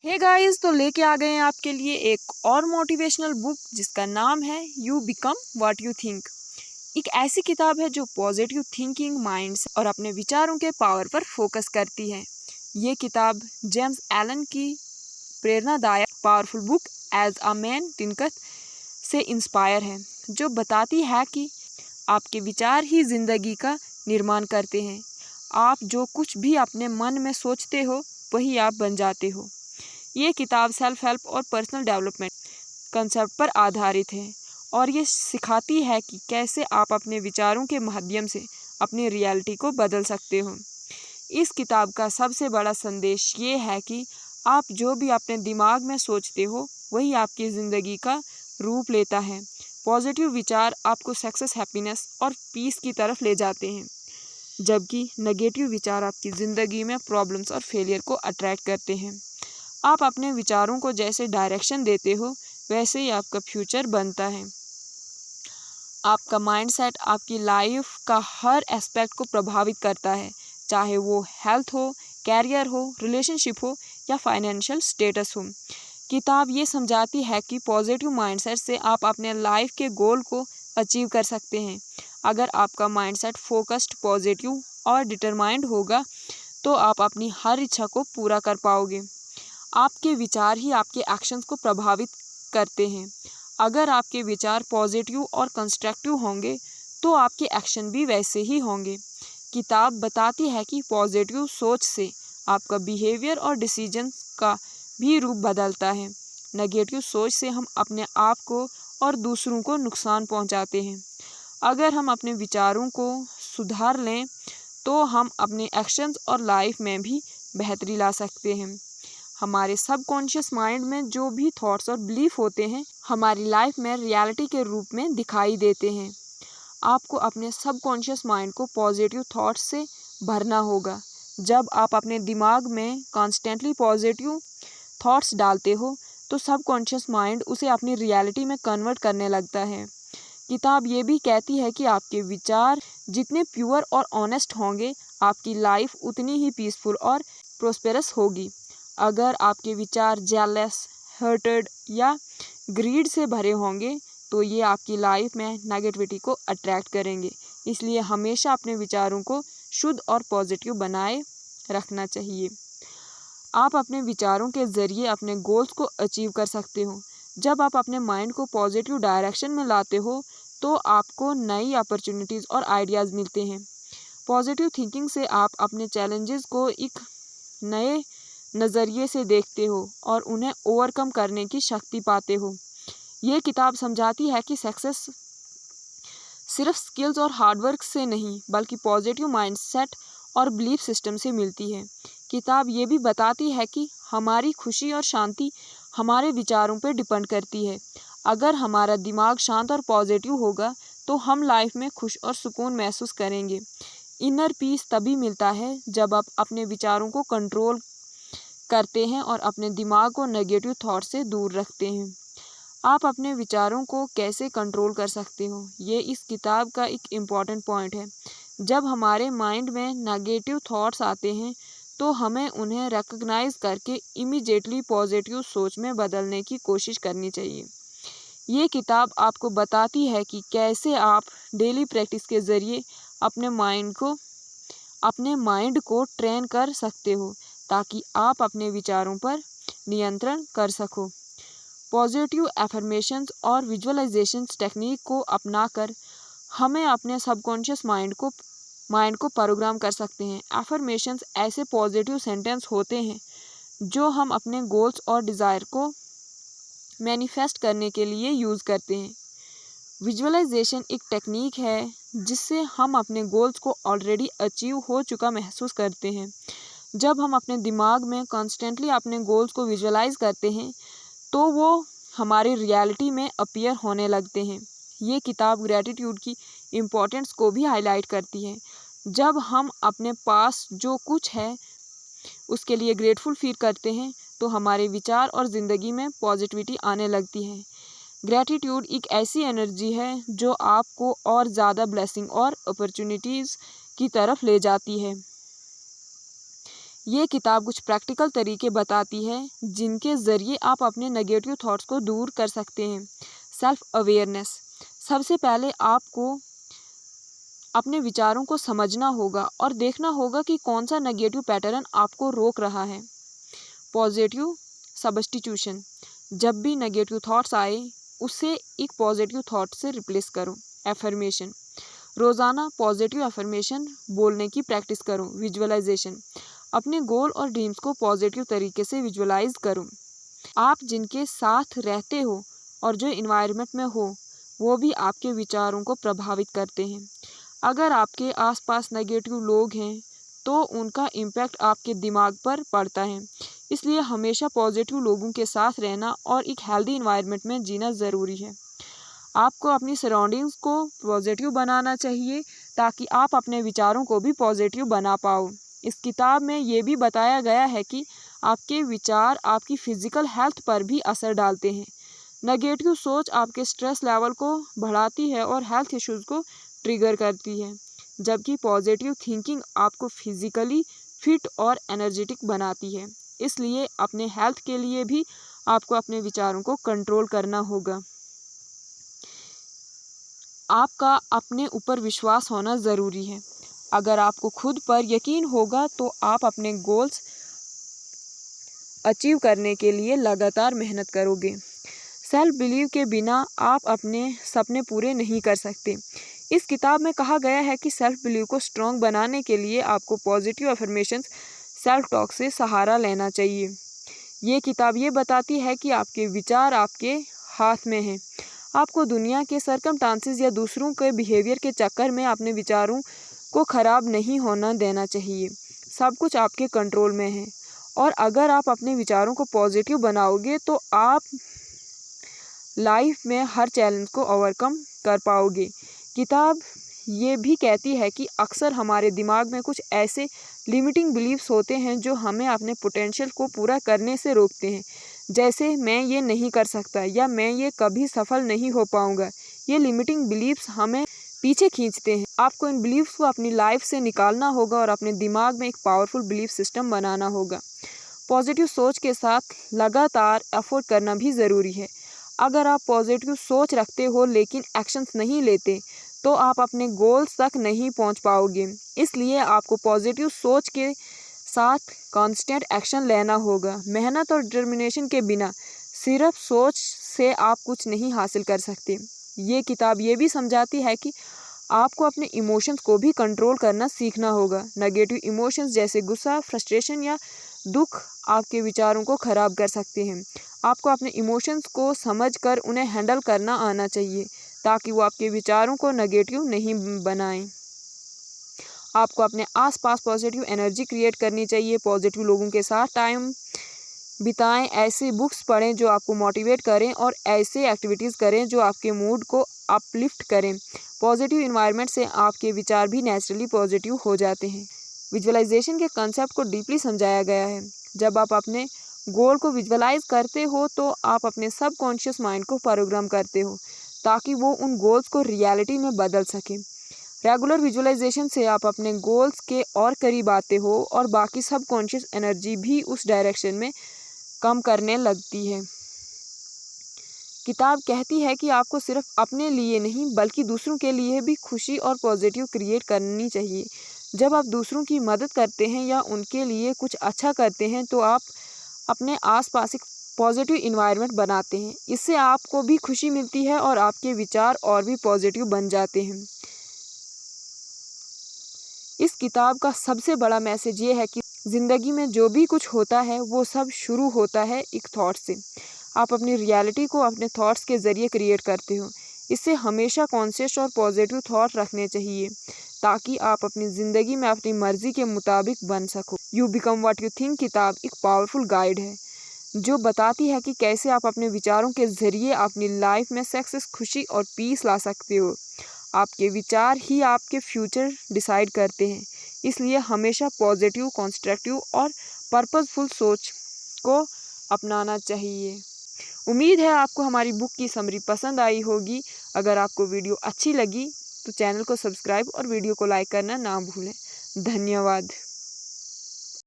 Hey guys, तो लेके आ गए हैं आपके लिए एक और मोटिवेशनल बुक जिसका नाम है you become what you think. एक ऐसी किताब है जो पॉजिटिव थिंकिंग माइंड्स और अपने विचारों के पावर पर फोकस करती है। ये किताब जेम्स एलन की प्रेरणादायक powerful book as a man thinker से इंस्पायर है, जो बताती है कि आपके विचार ही जिंदगी का निर्माण करते हैं। आप जो कुछ भी अपने मन में सोचते हो वही आप बन जाते हो। ये किताब सेल्फ हेल्प और पर्सनल डेवलपमेंट कंसेप्ट पर आधारित है और ये सिखाती है कि कैसे आप अपने विचारों के माध्यम से अपनी रियलिटी को बदल सकते हो। इस किताब का सबसे बड़ा संदेश ये है कि आप जो भी अपने दिमाग में सोचते हो वही आपकी ज़िंदगी का रूप लेता है। पॉजिटिव विचार आपको सक्सेस, हैप्पीनेस और पीस की तरफ ले जाते हैं, जबकि नेगेटिव विचार आपकी ज़िंदगी में प्रॉब्लम्स और फेलियर को अट्रैक्ट करते हैं। आप अपने विचारों को जैसे डायरेक्शन देते हो वैसे ही आपका फ्यूचर बनता है। आपका माइंडसेट आपकी लाइफ का हर एस्पेक्ट को प्रभावित करता है, चाहे वो हेल्थ हो, कैरियर हो, रिलेशनशिप हो या फाइनेंशियल स्टेटस हो। किताब ये समझाती है कि पॉजिटिव माइंडसेट से आप अपने लाइफ के गोल को अचीव कर सकते हैं। अगर आपका माइंडसेट फोकस्ड, पॉजिटिव और डिटरमाइंड होगा तो आप अपनी हर इच्छा को पूरा कर पाओगे। आपके विचार ही आपके एक्शंस को प्रभावित करते हैं। अगर आपके विचार पॉजिटिव और कंस्ट्रक्टिव होंगे तो आपके एक्शन भी वैसे ही होंगे। किताब बताती है कि पॉजिटिव सोच से आपका बिहेवियर और डिसीजंस का भी रूप बदलता है। नेगेटिव सोच से हम अपने आप को और दूसरों को नुकसान पहुंचाते हैं। अगर हम अपने विचारों को सुधार लें तो हम अपने एक्शंस और लाइफ में भी बेहतरी ला सकते हैं। हमारे सबकॉन्शियस माइंड में जो भी थॉट्स और बिलीफ होते हैं हमारी लाइफ में रियलिटी के रूप में दिखाई देते हैं। आपको अपने सबकॉन्शियस माइंड को पॉजिटिव थॉट्स से भरना होगा। जब आप अपने दिमाग में कॉन्स्टेंटली पॉजिटिव थॉट्स डालते हो तो सबकॉन्शियस माइंड उसे अपनी रियलिटी में कन्वर्ट करने लगता है। किताब ये भी कहती है कि आपके विचार जितने प्योर और ऑनेस्ट होंगे आपकी लाइफ उतनी ही पीसफुल और प्रोस्पेरस होगी। अगर आपके विचार जेलस, हर्टेड या ग्रीड से भरे होंगे तो ये आपकी लाइफ में नेगेटिविटी को अट्रैक्ट करेंगे। इसलिए हमेशा अपने विचारों को शुद्ध और पॉजिटिव बनाए रखना चाहिए। आप अपने विचारों के ज़रिए अपने गोल्स को अचीव कर सकते हो। जब आप अपने माइंड को पॉजिटिव डायरेक्शन में लाते हो तो आपको नई अपॉर्चुनिटीज़ और आइडियाज़ मिलते हैं। पॉजिटिव थिंकिंग से आप अपने चैलेंजेस को एक नए नज़रिए से देखते हो और उन्हें ओवरकम करने की शक्ति पाते हो। ये किताब समझाती है कि सक्सेस सिर्फ स्किल्स और हार्डवर्क से नहीं बल्कि पॉजिटिव माइंडसेट और बिलीफ सिस्टम से मिलती है। किताब ये भी बताती है कि हमारी खुशी और शांति हमारे विचारों पर डिपेंड करती है। अगर हमारा दिमाग शांत और पॉजिटिव होगा तो हम लाइफ में खुश और सुकून महसूस करेंगे। इनर पीस तभी मिलता है जब आप अपने विचारों को कंट्रोल करते हैं और अपने दिमाग को नेगेटिव थॉट से दूर रखते हैं। आप अपने विचारों को कैसे कंट्रोल कर सकते हो, ये इस किताब का एक इम्पॉर्टेंट पॉइंट है। जब हमारे माइंड में नेगेटिव थॉट्स आते हैं तो हमें उन्हें रिकग्नाइज करके इमीडिएटली पॉजिटिव सोच में बदलने की कोशिश करनी चाहिए। ये किताब आपको बताती है कि कैसे आप डेली प्रैक्टिस के ज़रिए अपने माइंड को ट्रेन कर सकते हो ताकि आप अपने विचारों पर नियंत्रण कर सको। पॉजिटिव एफर्मेशंस और विजुअलाइजेशंस टेक्निक को अपनाकर हमें अपने सबकॉन्शियस माइंड को प्रोग्राम कर सकते हैं। एफर्मेशंस ऐसे पॉजिटिव सेंटेंस होते हैं जो हम अपने गोल्स और डिज़ायर को मैनिफेस्ट करने के लिए यूज़ करते हैं। विजुअलाइजेशन एक टेक्निक है जिससे हम अपने गोल्स को ऑलरेडी अचीव हो चुका महसूस करते हैं। जब हम अपने दिमाग में कॉन्स्टेंटली अपने गोल्स को विजुअलाइज करते हैं तो वो हमारी रियलिटी में अपीयर होने लगते हैं। ये किताब ग्रैटिट्यूड की इम्पोर्टेंस को भी हाईलाइट करती है। जब हम अपने पास जो कुछ है उसके लिए ग्रेटफुल फील करते हैं तो हमारे विचार और ज़िंदगी में पॉजिटिविटी आने लगती है। ग्रैटिट्यूड एक ऐसी एनर्जी है जो आपको और ज़्यादा ब्लेसिंग और अपॉर्चुनिटीज़ की तरफ ले जाती है। ये किताब कुछ प्रैक्टिकल तरीके बताती है जिनके ज़रिए आप अपने नेगेटिव थॉट्स को दूर कर सकते हैं। Self awareness. सबसे पहले आपको अपने विचारों को समझना होगा और देखना होगा कि कौन सा नेगेटिव पैटर्न आपको रोक रहा है। Positive substitution. जब भी नेगेटिव थॉट्स आए उसे एक पॉजिटिव थॉट से रिप्लेस करो। एफर्मेशन। रोज़ाना पॉजिटिव एफर्मेशन बोलने की प्रैक्टिस करो। विजुअलाइजेशन। अपने गोल और ड्रीम्स को पॉजिटिव तरीके से विजुअलाइज करो। आप जिनके साथ रहते हो और जो इन्वायरमेंट में हो वो भी आपके विचारों को प्रभावित करते हैं। अगर आपके आसपास नेगेटिव लोग हैं तो उनका इम्पैक्ट आपके दिमाग पर पड़ता है। इसलिए हमेशा पॉजिटिव लोगों के साथ रहना और एक हेल्दी इन्वायरमेंट में जीना ज़रूरी है। आपको अपनी सराउंडिंग्स को पॉजिटिव बनाना चाहिए ताकि आप अपने विचारों को भी पॉजिटिव बना पाओ। इस किताब में ये भी बताया गया है कि आपके विचार आपकी फ़िज़िकल हेल्थ पर भी असर डालते हैं। नेगेटिव सोच आपके स्ट्रेस लेवल को बढ़ाती है और हेल्थ इश्यूज़ को ट्रिगर करती है, जबकि पॉजिटिव थिंकिंग आपको फिज़िकली फिट और एनर्जेटिक बनाती है। इसलिए अपने हेल्थ के लिए भी आपको अपने विचारों को कंट्रोल करना होगा। आपका अपने ऊपर विश्वास होना ज़रूरी है। अगर आपको खुद पर यकीन होगा तो आप अपने गोल्स अचीव करने के लिए लगातार मेहनत करोगे। सेल्फ बिलीव के बिना आप अपने सपने पूरे नहीं कर सकते। इस किताब में कहा गया है कि सेल्फ बिलीव को स्ट्रॉन्ग बनाने के लिए आपको पॉजिटिव अफर्मेशंस सेल्फ टॉक से सहारा लेना चाहिए। ये किताब ये बताती है कि आपके विचार आपके हाथ में हैं। आपको दुनिया के सर्कमस्टांसेस या दूसरों के बिहेवियर के चक्कर में अपने विचारों को ख़राब नहीं होना देना चाहिए। सब कुछ आपके कंट्रोल में है और अगर आप अपने विचारों को पॉजिटिव बनाओगे तो आप लाइफ में हर चैलेंज को ओवरकम कर पाओगे। किताब ये भी कहती है कि अक्सर हमारे दिमाग में कुछ ऐसे लिमिटिंग बिलीव्स होते हैं जो हमें अपने पोटेंशियल को पूरा करने से रोकते हैं, जैसे मैं ये नहीं कर सकता या मैं ये कभी सफल नहीं हो पाऊंगा। ये लिमिटिंग बिलीव्स हमें पीछे खींचते हैं। आपको इन बिलीव्स को अपनी लाइफ से निकालना होगा और अपने दिमाग में एक पावरफुल बिलीफ सिस्टम बनाना होगा। पॉजिटिव सोच के साथ लगातार एफर्ट करना भी ज़रूरी है। अगर आप पॉजिटिव सोच रखते हो लेकिन एक्शंस नहीं लेते तो आप अपने गोल्स तक नहीं पहुंच पाओगे। इसलिए आपको पॉजिटिव सोच के साथ कांस्टेंट एक्शन लेना होगा। मेहनत और डिटर्मिनेशन के बिना सिर्फ सोच से आप कुछ नहीं हासिल कर सकते। ये किताब ये भी समझाती है कि आपको अपने इमोशंस को भी कंट्रोल करना सीखना होगा। नेगेटिव इमोशंस जैसे गुस्सा, फ्रस्ट्रेशन या दुख आपके विचारों को ख़राब कर सकते हैं। आपको अपने इमोशंस को समझकर उन्हें हैंडल करना आना चाहिए ताकि वो आपके विचारों को नेगेटिव नहीं बनाएं। आपको अपने आसपास पॉजिटिव एनर्जी क्रिएट करनी चाहिए। पॉजिटिव लोगों के साथ टाइम बिताएं, ऐसे बुक्स पढ़ें जो आपको मोटिवेट करें और ऐसे एक्टिविटीज़ करें जो आपके मूड को अपलिफ्ट करें। पॉजिटिव इन्वायरमेंट से आपके विचार भी नेचुरली पॉजिटिव हो जाते हैं। विजुअलाइजेशन के कंसेप्ट को डीपली समझाया गया है। जब आप अपने गोल को विजुअलाइज करते हो तो आप अपने सबकॉन्शियस माइंड को प्रोग्राम करते हो ताकि वो उन गोल्स को रियलिटी में बदल सके। रेगुलर विजुअलाइजेशन से आप अपने गोल्स के और करीब आते हो और बाकी सबकॉन्शियस एनर्जी भी उस डायरेक्शन में कम करने लगती है। किताब कहती है कि आपको सिर्फ अपने लिए नहीं बल्कि दूसरों के लिए भी खुशी और पॉजिटिव क्रिएट करनी चाहिए। जब आप दूसरों की मदद करते हैं या उनके लिए कुछ अच्छा करते हैं तो आप अपने आसपास एक पॉजिटिव इन्वायरमेंट बनाते हैं। इससे आपको भी खुशी मिलती है और आपके विचार और भी पॉजिटिव बन जाते हैं। इस किताब का सबसे बड़ा मैसेज ये है कि ज़िंदगी में जो भी कुछ होता है वो सब शुरू होता है एक थॉट से। आप अपनी रियलिटी को अपने थॉट्स के ज़रिए क्रिएट करते हो। इससे हमेशा कॉन्शियस और पॉजिटिव थॉट रखने चाहिए ताकि आप अपनी ज़िंदगी में अपनी मर्ज़ी के मुताबिक बन सको। You become what you think किताब एक पावरफुल गाइड है जो बताती है कि कैसे आप अपने विचारों के ज़रिए अपनी लाइफ में सक्सेस, खुशी और पीस ला सकते हो। आपके विचार ही आपके फ्यूचर डिसाइड करते हैं। इसलिए हमेशा पॉजिटिव, कंस्ट्रक्टिव और पर्पसफुल सोच को अपनाना चाहिए। उम्मीद है आपको हमारी बुक की समरी पसंद आई होगी। अगर आपको वीडियो अच्छी लगी तो चैनल को सब्सक्राइब और वीडियो को लाइक करना ना भूलें। धन्यवाद।